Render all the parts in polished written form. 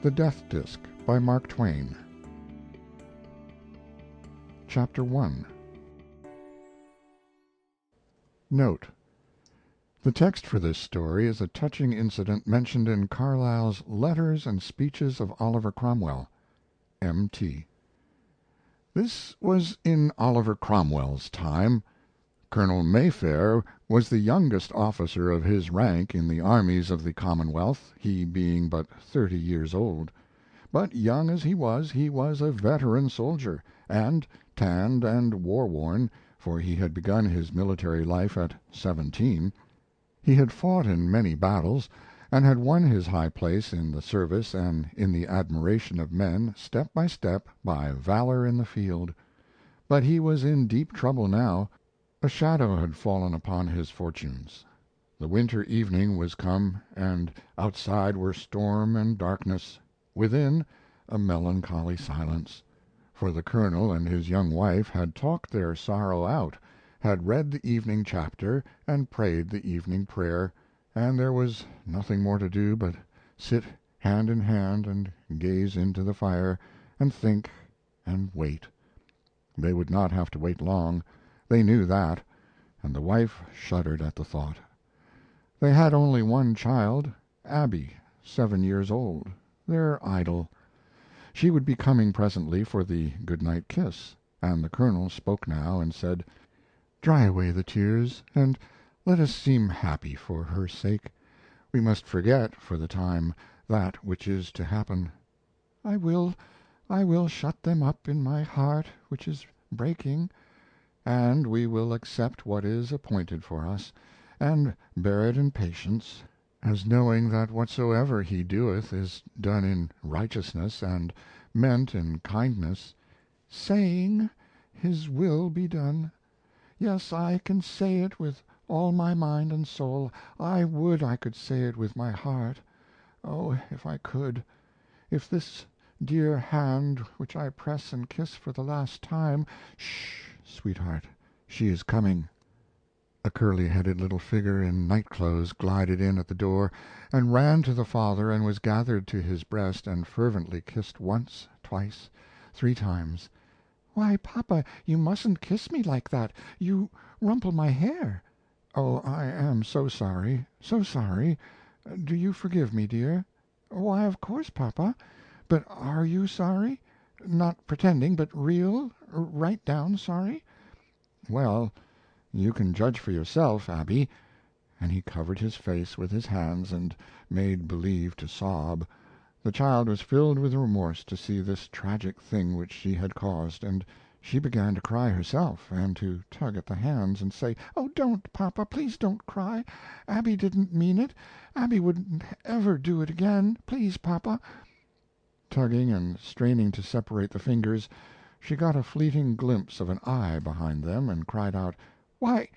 The Death Disc by Mark Twain. Chapter 1. Note: the text for this story is a touching incident mentioned in Carlyle's Letters and Speeches of Oliver Cromwell. M.T. This was in Oliver Cromwell's time. Colonel Mayfair was the youngest officer of his rank in the armies of the Commonwealth, he being but 30 years old. But young as he was a veteran soldier, and tanned and war worn, for he had begun his military life at 17. He had fought in many battles, and had won his high place in the service and in the admiration of men step by step by valor in the field. But he was in deep trouble now. A shadow had fallen upon his fortunes. The winter evening was come, and outside were storm and darkness, within a melancholy silence. For the Colonel and his young wife had talked their sorrow out, had read the evening chapter and prayed the evening prayer, and there was nothing more to do but sit hand in hand and gaze into the fire and think and wait. They would not have to wait long. They knew that, and the wife shuddered at the thought. They had only one child, Abby, 7 years old, their idol. She would be coming presently for the good-night kiss, and the Colonel spoke now and said, "Dry away the tears, and let us seem happy for her sake. We must forget, for the time, that which is to happen." I will shut them up in my heart, which is breaking, and we will accept what is appointed for us, and bear it in patience, as knowing that whatsoever he doeth is done in righteousness and meant in kindness, saying, His will be done. Yes, I can say it with all my mind and soul. I would I could say it with my heart. Oh, if I could! If this dear hand which I press and kiss for the last time— Sh, sweetheart, she is coming. A curly-headed little figure in night-clothes glided in at the door, and ran to the father and was gathered to his breast and fervently kissed once, twice, 3 times. "Why, papa, you mustn't kiss me like that. You rumple my hair." "Oh, I am so sorry, so sorry. Do you forgive me, dear?" "Why, of course, papa. But are you sorry? Not pretending, but real, right down sorry?" "Well, you can judge for yourself, Abby," and he covered his face with his hands and made believe to sob. The child was filled with remorse to see this tragic thing which she had caused, and she began to cry herself, and to tug at the hands and say, "Oh, don't, papa, please don't cry. Abby didn't mean it. Abby wouldn't ever do it again. Please, papa." Tugging and straining to separate the fingers, she got a fleeting glimpse of an eye behind them, and cried out, "Why,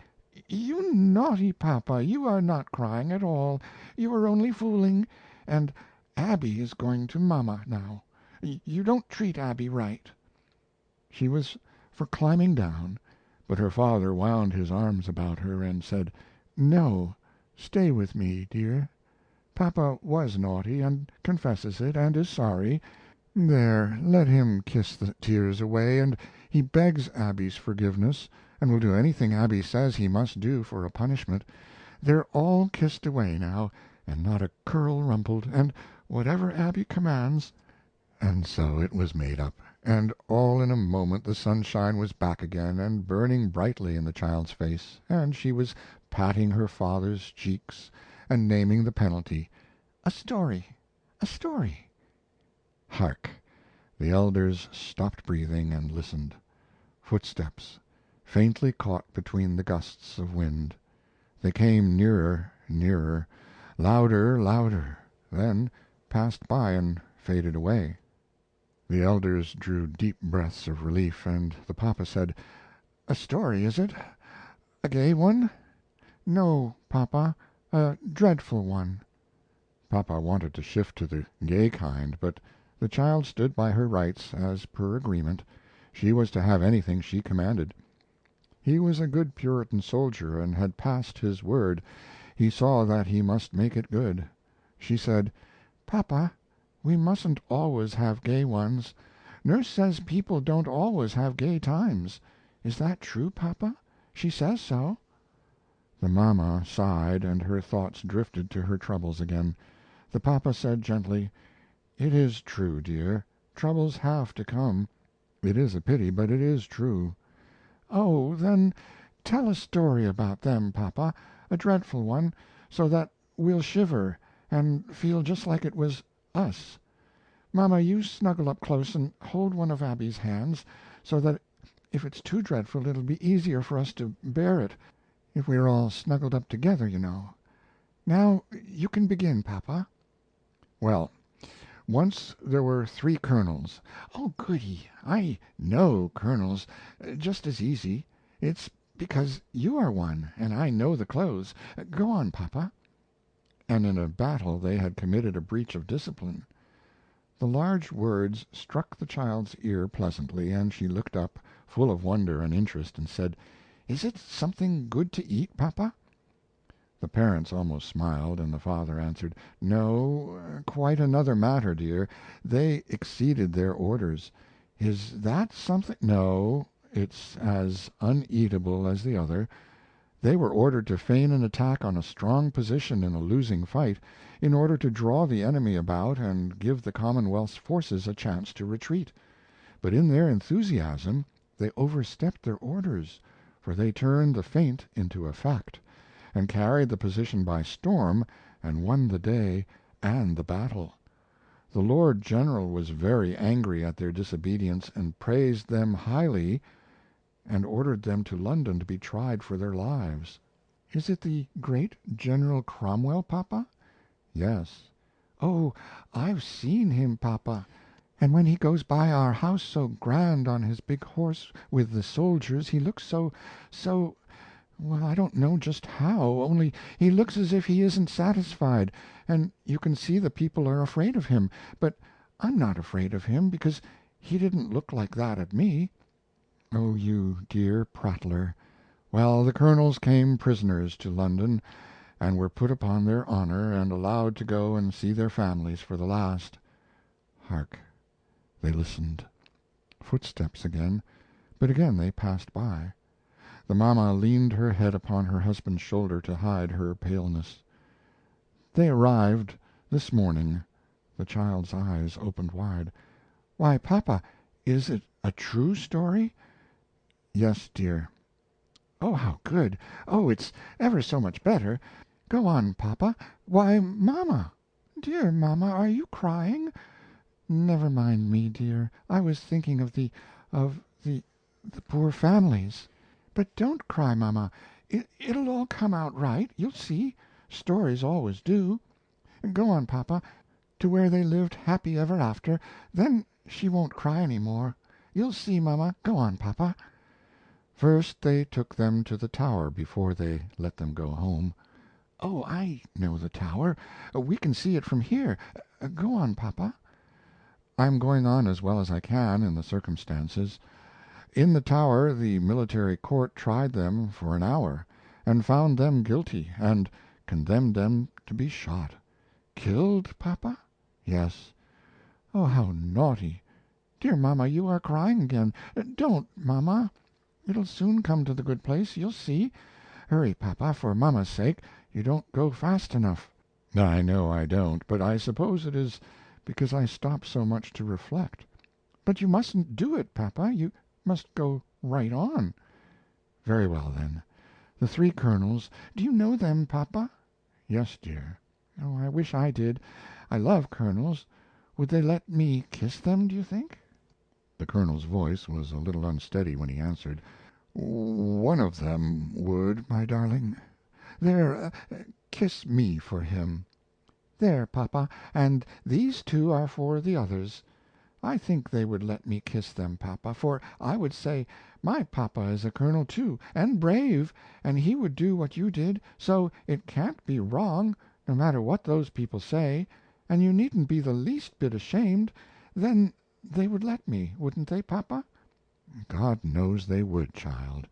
you naughty papa, you are not crying at all. You are only fooling, and Abby is going to mamma now. You don't treat Abby right." She was for climbing down, but her father wound his arms about her and said, "No, stay with me, dear. Papa was naughty, and confesses it, and is sorry. There, let him kiss the tears away, and he begs Abby's forgiveness, and will do anything Abby says he must do for a punishment. They're all kissed away now, and not a curl rumpled, and whatever Abby commands." And so it was made up, and all in a moment the sunshine was back again and burning brightly in the child's face, and she was patting her father's cheeks and naming the penalty, "A story, a story." Hark! The elders stopped breathing and listened. Footsteps, faintly caught between the gusts of wind. They came nearer, nearer, louder, louder, then passed by and faded away. The elders drew deep breaths of relief, and the papa said, "A story, is it? A gay one?" "No, papa, a dreadful one." Papa wanted to shift to the gay kind, but the child stood by her rights, as per agreement. She was to have anything she commanded. He was a good Puritan soldier, and had passed his word. He saw that he must make it good. She said, "Papa, We mustn't always have gay ones. Nurse says people don't always have gay times. Is that true, papa? She says so." The mama sighed, and her thoughts drifted to her troubles again. The papa said gently, "It is true, dear. Troubles have to come. It is a pity, but it is true." "Oh, then tell a story about them, papa, a dreadful one, so that we'll shiver, and feel just like it was us. Mama, you snuggle up close and hold one of Abby's hands, so that if it's too dreadful it'll be easier for us to bear it, if we are all snuggled up together, you know. Now you can begin, papa." "Well, once there were 3 colonels." "Oh, goody! I know colonels just as easy. It's because you are one, and I know the clothes. Go on, papa." "And in a battle they had committed a breach of discipline." The large words struck the child's ear pleasantly, and she looked up, full of wonder and interest, and said, "Is it something good to eat, papa?" The parents almost smiled, and the father answered, "No, quite another matter, dear. They exceeded their orders. Is that something? No, it's as uneatable as the other. They were ordered to feign an attack on a strong position in a losing fight, in order to draw the enemy about and give the Commonwealth's forces a chance to retreat. But in their enthusiasm they overstepped their orders, for they turned the feint into a fact, and carried the position by storm, and won the day and the battle. The Lord General was very angry at their disobedience, and praised them highly, and ordered them to London to be tried for their lives." "Is it the great General Cromwell, papa?" "Yes." "Oh, I've seen him, papa. And when he goes by our house so grand on his big horse with the soldiers, he looks so well, I don't know just how, only he looks as if he isn't satisfied, and you can see the people are afraid of him, but I'm not afraid of him, because he didn't look like that at me." "Oh, you dear prattler! Well, the colonels came prisoners to London, and were put upon their honor, and allowed to go and see their families for the last. Hark!" They listened. Footsteps again, but again they passed by. The mama leaned her head upon her husband's shoulder to hide her paleness. "They arrived this morning." The child's eyes opened wide. "Why, papa, is it a true story?" "Yes, dear." "Oh, how good! Oh, it's ever so much better. Go on, papa. Why, mama! Dear mama, are you crying?" "Never mind me, dear. I was thinking of the poor families." "But don't cry, mama. It'll all come out right. You'll see. Stories always do. Go on, papa, to where they lived happy ever after. Then she won't cry any more. You'll see, mama. Go on, papa." "First they took them to the Tower before they let them go home." "Oh, I know the Tower. We can see it from here. Go on, papa." "I'm going on as well as I can, in the circumstances. In the Tower the military court tried them for an hour, and found them guilty, and condemned them to be shot." "Killed, papa?" "Yes." "Oh, how naughty! Dear mama, you are crying again. Don't, mama. It'll soon come to the good place, you'll see. Hurry, papa, for mama's sake. You don't go fast enough." "I know I don't, but I suppose it is because I stop so much to reflect." "But you mustn't do it, papa. You must go right on." "Very well, then. The 3 colonels. Do you know them, papa?" "Yes, dear." "Oh, I wish I did. I love colonels. Would they let me kiss them, do you think?" The colonel's voice was a little unsteady when he answered, "One of them would, my darling. There, kiss me for him." "There, papa, and these 2 are for the others. I think they would let me kiss them, papa, for I would say, 'My papa is a colonel, too, and brave, and he would do what you did, so it can't be wrong, no matter what those people say, and you needn't be the least bit ashamed.' Then they would let me, wouldn't they, papa?" "God knows they would, child."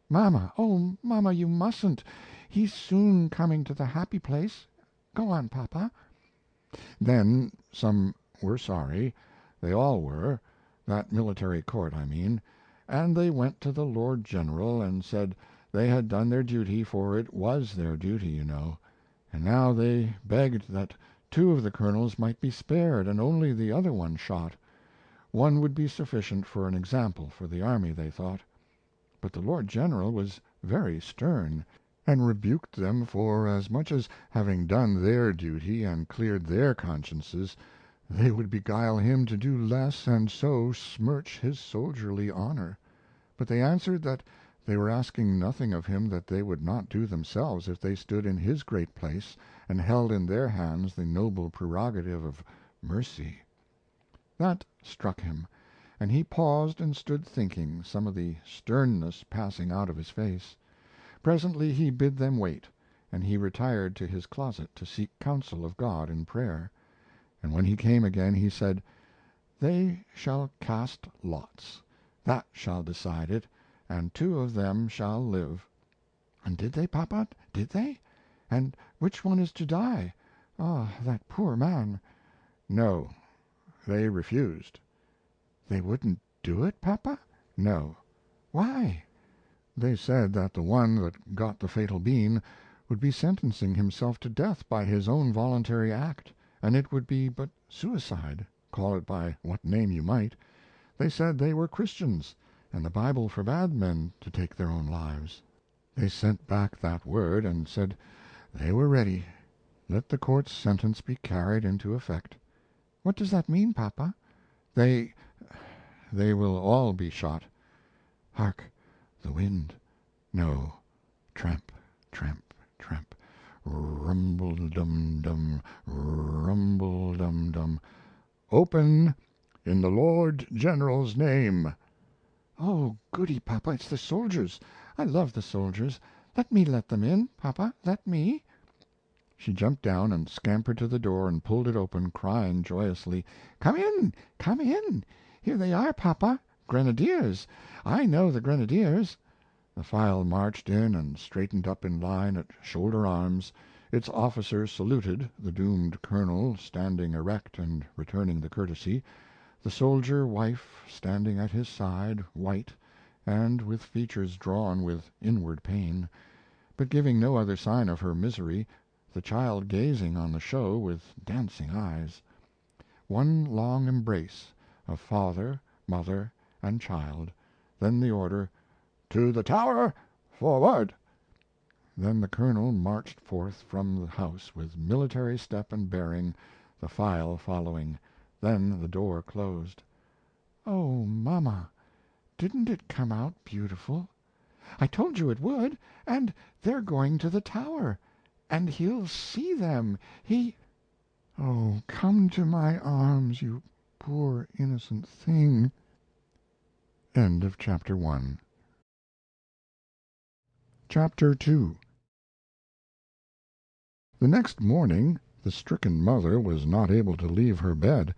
"Mama, oh, mama, you mustn't. He's soon coming to the happy place. Go on, papa." "Then some were sorry, they all were, that military court, I mean, and they went to the Lord General and said they had done their duty, for it was their duty, you know, and now they begged that two of the colonels might be spared and only the other one shot. One would be sufficient for an example for the army, they thought. But the Lord General was very stern, and rebuked them for as much as having done their duty and cleared their consciences, they would beguile him to do less and so smirch his soldierly honor. But they answered that they were asking nothing of him that they would not do themselves if they stood in his great place and held in their hands the noble prerogative of mercy. That struck him, and he paused and stood thinking, some of the sternness passing out of his face. Presently he bid them wait, and he retired to his closet to seek counsel of God in prayer. And when he came again he said, "They shall cast lots. That shall decide it, and two of them shall live." "And did they, papa, did they? And which one is to die? Ah, that poor man!" "No, they refused." "They wouldn't do it, papa?" "No." "Why?" "They said that the one that got the fatal bean would be sentencing himself to death by his own voluntary act, and it would be but suicide, call it by what name you might. They said they were Christians, and the Bible forbade men to take their own lives. They sent back that word, and said they were ready. Let the court's sentence be carried into effect." "What does that mean, papa?" "They will all be shot." "Hark! The wind! No. Tramp, tramp, tramp. Rumble dum dum, rumble dum dum. Open, in the Lord General's name." "Oh, goody, papa, it's the soldiers. I love the soldiers. Let them in, papa, let me." She jumped down and scampered to the door and pulled it open, crying joyously, "Come in, come in! Here they are, papa. Grenadiers. I know the Grenadiers." The file marched in and straightened up in line at shoulder arms. Its officers saluted, the doomed colonel standing erect and returning the courtesy, the soldier wife standing at his side, white, and with features drawn with inward pain, but giving no other sign of her misery, the child gazing on the show with dancing eyes. One long embrace of father, mother, and child, then the order, "To the Tower! Forward!" Then the colonel marched forth from the house with military step and bearing, the file following. Then the door closed. "Oh, mama, didn't it come out beautiful? I told you it would. And they're going to the Tower. And he'll see them. Oh, come to my arms, you poor innocent thing." End of Chapter 1. Chapter 2. The next morning the stricken mother was not able to leave her bed.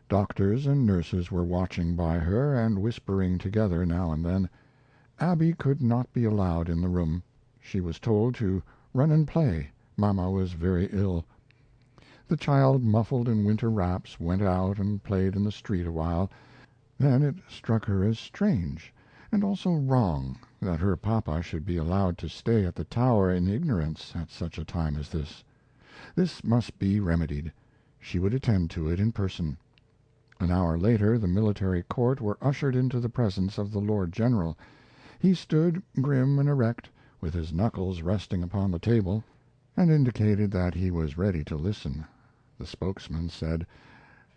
Doctors and nurses were watching by her and whispering together now and then. Abby could not be allowed in the room. She was told to run and play. Mama was very ill. The child, muffled in winter wraps, went out and played in the street a while. Then it struck her as strange, and also wrong, that her papa should be allowed to stay at the Tower in ignorance at such a time as this. This must be remedied. She would attend to it in person. An hour later the military court were ushered into the presence of the Lord General. He stood grim and erect, with his knuckles resting upon the table, and indicated that he was ready to listen. The spokesman said,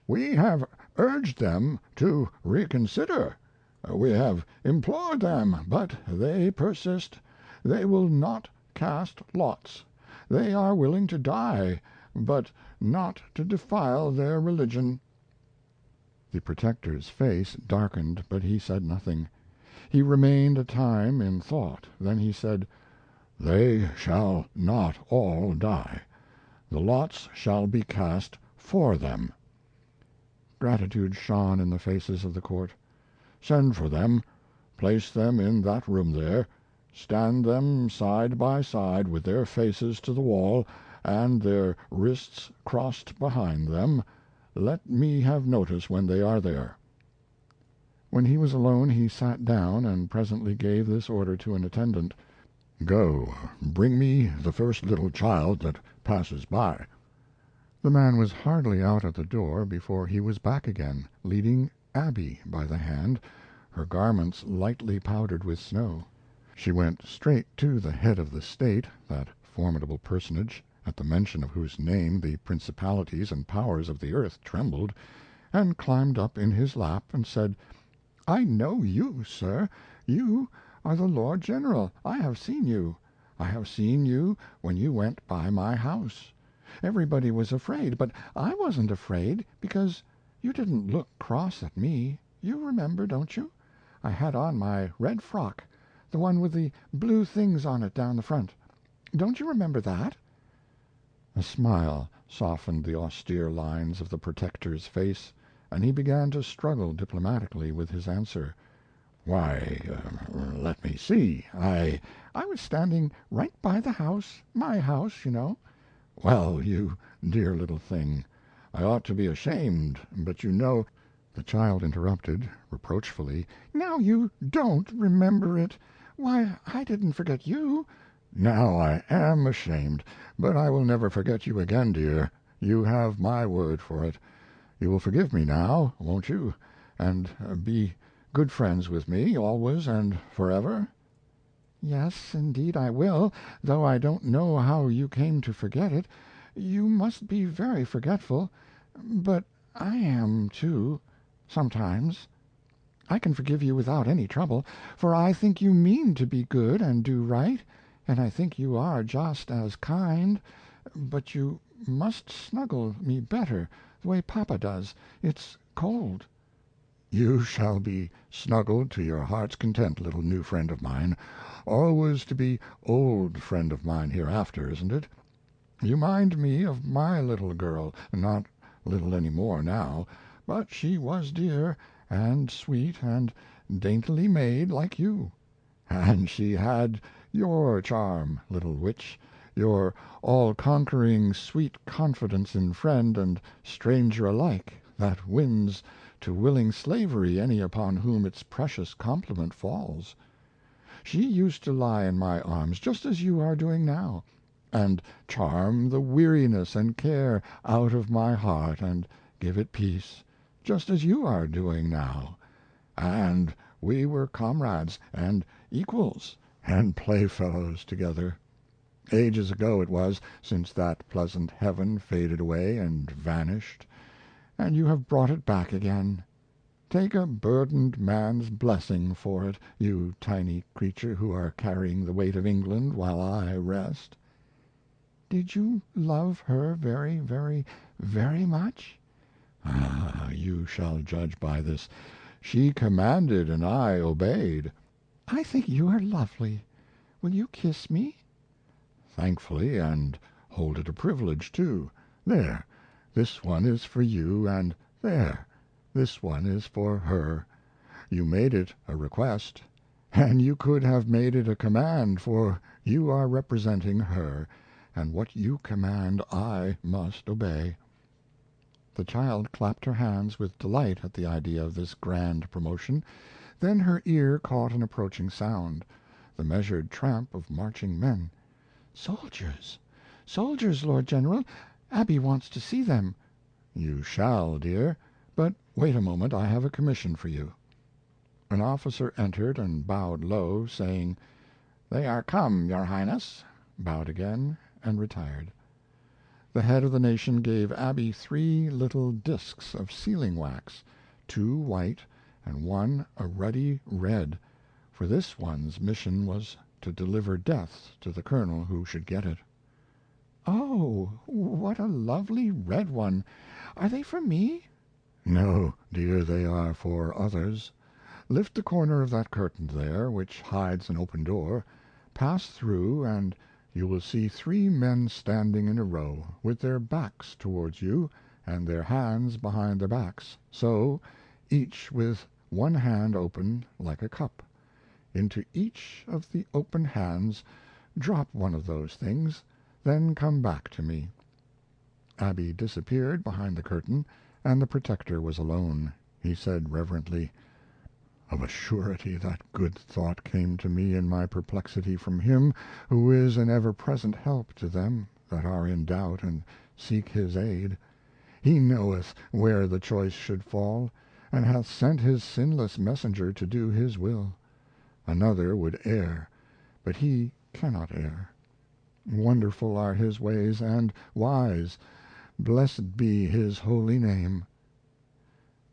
"We have urged them to reconsider. We have implored them, but they persist. They will not cast lots. They are willing to die, but not to defile their religion." The protector's face darkened, but he said nothing. He remained a time in thought. Then he said, "They shall not all die. The lots shall be cast for them." Gratitude shone in the faces of the court. "Send for them. Place them in that room there. Stand them side by side with their faces to the wall and their wrists crossed behind them. Let me have notice when they are there." When he was alone he sat down, and presently gave this order to an attendant: "Go, bring me the first little child that passes by." The man was hardly out at the door before he was back again, leading Abby by the hand, her garments lightly powdered with snow. She went straight to the head of the state, that formidable personage, at the mention of whose name the principalities and powers of the earth trembled, and climbed up in his lap and said: "I know you, sir. You are the Lord General. I have seen you. I have seen you when you went by my house. Everybody was afraid, but I wasn't afraid, because you didn't look cross at me. You remember, don't you? I had on my red frock, the one with the blue things on it down the front. Don't you remember that?" A smile softened the austere lines of the protector's face, and he began to struggle diplomatically with his answer. "Why, let me see. I was standing right by the house, my house, you know." "Well, you dear little thing, I ought to be ashamed, but you know—" The child interrupted, reproachfully: "Now you don't remember it! Why, I didn't forget you." "Now I am ashamed, but I will never forget you again, dear. You have my word for it. You will forgive me now, won't you, and be good friends with me, always and forever?" "Yes, indeed I will, though I don't know how you came to forget it. You must be very forgetful. But I am, too, sometimes. I can forgive you without any trouble, for I think you mean to be good and do right, and I think you are just as kind. But you must snuggle me better, the way papa does. It's cold." "You shall be snuggled to your heart's content, little new friend of mine. Always to be old friend of mine hereafter, isn't it? You mind me of my little girl, not little any more now, but she was dear, and sweet, and daintily made, like you. And she had your charm, little witch, your all-conquering sweet confidence in friend and stranger alike, that wins to willing slavery any upon whom its precious compliment falls. She used to lie in my arms, just as you are doing now, and charm the weariness and care out of my heart and give it peace, just as you are doing now. And we were comrades and equals and playfellows together. Ages ago it was since that pleasant heaven faded away and vanished, and you have brought it back again. Take a burdened man's blessing for it, you tiny creature who are carrying the weight of England while I rest." "Did you love her very, very, very much?" "Ah, you shall judge by this. She commanded and I obeyed." "I think you are lovely. Will you kiss me?" "Thankfully, and hold it a privilege, too. There, this one is for you, and there, this one is for her. You made it a request, and you could have made it a command, for you are representing her, and what you command I must obey." The child clapped her hands with delight at the idea of this grand promotion. Then her ear caught an approaching sound, the measured tramp of marching men. "Soldiers! Soldiers, Lord General! Abby wants to see them." "You shall, dear. But wait a moment, I have a commission for you." An officer entered and bowed low, saying, "They are come, your Highness," bowed again, and retired. The head of the nation gave Abby 3 little disks of sealing wax, 2 white and 1 a ruddy red, for this one's mission was to deliver death to the colonel who should get it. "Oh, what a lovely red one! Are they for me?" "No, dear, they are for others. Lift the corner of that curtain there, which hides an open door, pass through, and you will see 3 men standing in a row, with their backs towards you and their hands behind their backs, so, each with one hand open like a cup. Into each of the open hands drop one of those things, then come back to me." Abby disappeared behind the curtain, and the protector was alone. He said reverently, "Of a surety that good thought came to me in my perplexity from Him who is an ever-present help to them that are in doubt and seek His aid. He knoweth where the choice should fall, and hath sent His sinless messenger to do His will. Another would err, but He cannot err. Wonderful are His ways, and wise. Blessed be His holy name."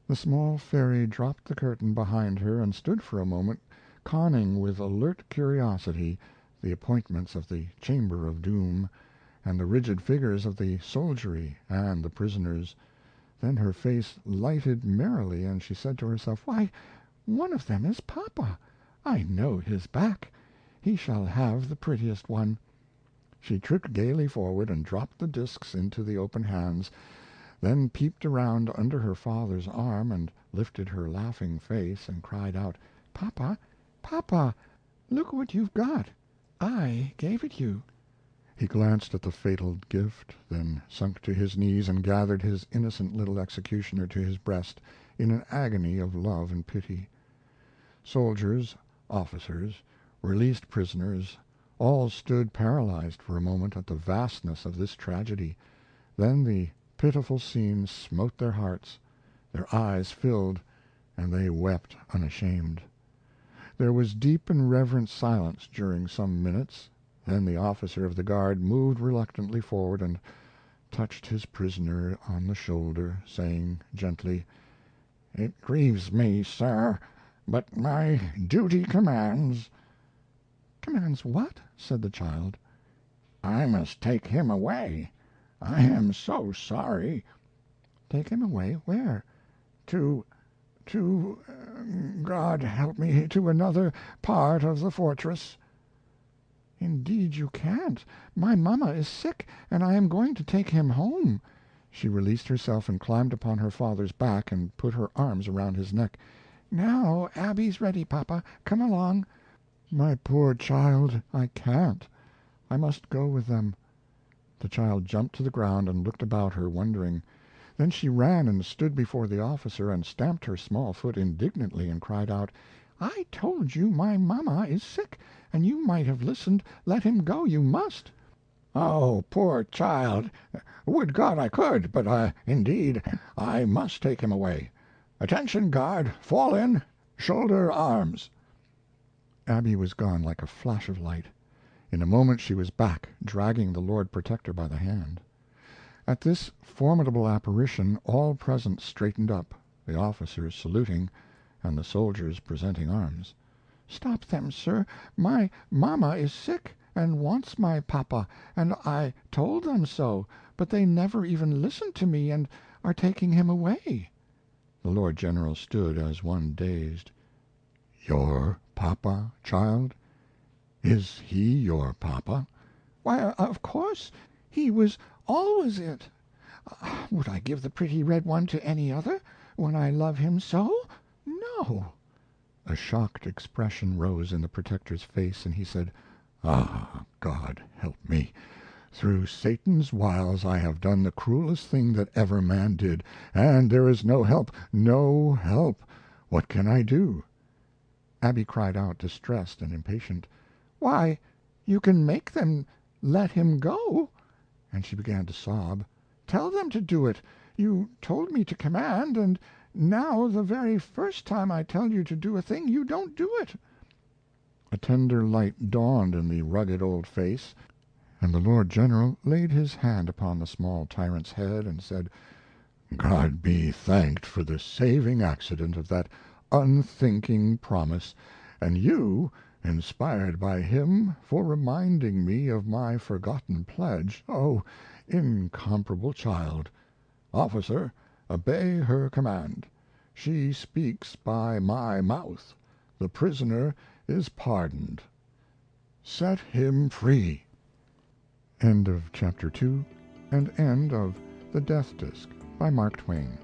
The small fairy dropped the curtain behind her and stood for a moment conning with alert curiosity the appointments of the chamber of doom, and the rigid figures of the soldiery and the prisoners. Then her face lighted merrily, and she said to herself, "Why, one of them is papa! I know his back. He shall have the prettiest one." She tripped gaily forward and dropped the discs into the open hands, then peeped around under her father's arm and lifted her laughing face and cried out, "Papa, papa, look what you've got! I gave it you." He glanced at the fatal gift, then sunk to his knees and gathered his innocent little executioner to his breast in an agony of love and pity. Soldiers, officers, released prisoners, all stood paralyzed for a moment at the vastness of this tragedy. Then the pitiful scene smote their hearts, their eyes filled, and they wept unashamed. There was deep and reverent silence during some minutes. Then the officer of the guard moved reluctantly forward and touched his prisoner on the shoulder, saying gently, "It grieves me, sir, but my duty commands." "Commands what?" said the child. "I must take him away. I am so sorry." "Take him away? Where?" "To to God help me, to another part of the fortress." "Indeed you can't. My mamma is sick, and I am going to take him home." She released herself and climbed upon her father's back and put her arms around his neck. "Now Abby's ready, papa. Come along." "My poor child, I can't. I must go with them." The child jumped to the ground and looked about her, wondering. Then she ran and stood before the officer and stamped her small foot indignantly and cried out, "I told you my mamma is sick, and you might have listened. Let him go. You must." "Oh, poor child! Would God I could, but indeed I must take him away. Attention, guard! Fall in! Shoulder arms!" Abby was gone like a flash of light. In a moment she was back, dragging the Lord Protector by the hand. At this formidable apparition all present straightened up, the officers saluting, and the soldiers presenting arms. "Stop them, sir! My mamma is sick, and wants my papa, and I told them so, but they never even listened to me, and are taking him away." The Lord General stood as one dazed. "Your papa, child? Is he your papa?" "Why, of course. He was always it. Would I give the pretty red one to any other, when I love him so? No." A shocked expression rose in the Protector's face, and he said, "Ah, God help me! Through Satan's wiles I have done the cruelest thing that ever man did, and there is no help, no help. What can I do?" Abby cried out, distressed and impatient, "Why, you can make them let him go." and she began to sob. "Tell them to do it. You told me to command, and now the very first time I tell you to do a thing you don't do it." A tender light dawned in the rugged old face, and the Lord General laid his hand upon the small tyrant's head and said, "God be thanked for the saving accident of that unthinking promise, and you, inspired by him, for reminding me of my forgotten pledge. Oh, incomparable child! Officer, obey her command. She speaks by my mouth. The prisoner is pardoned. Set him free." End of Chapter 2 and end of The Death Disc by Mark Twain.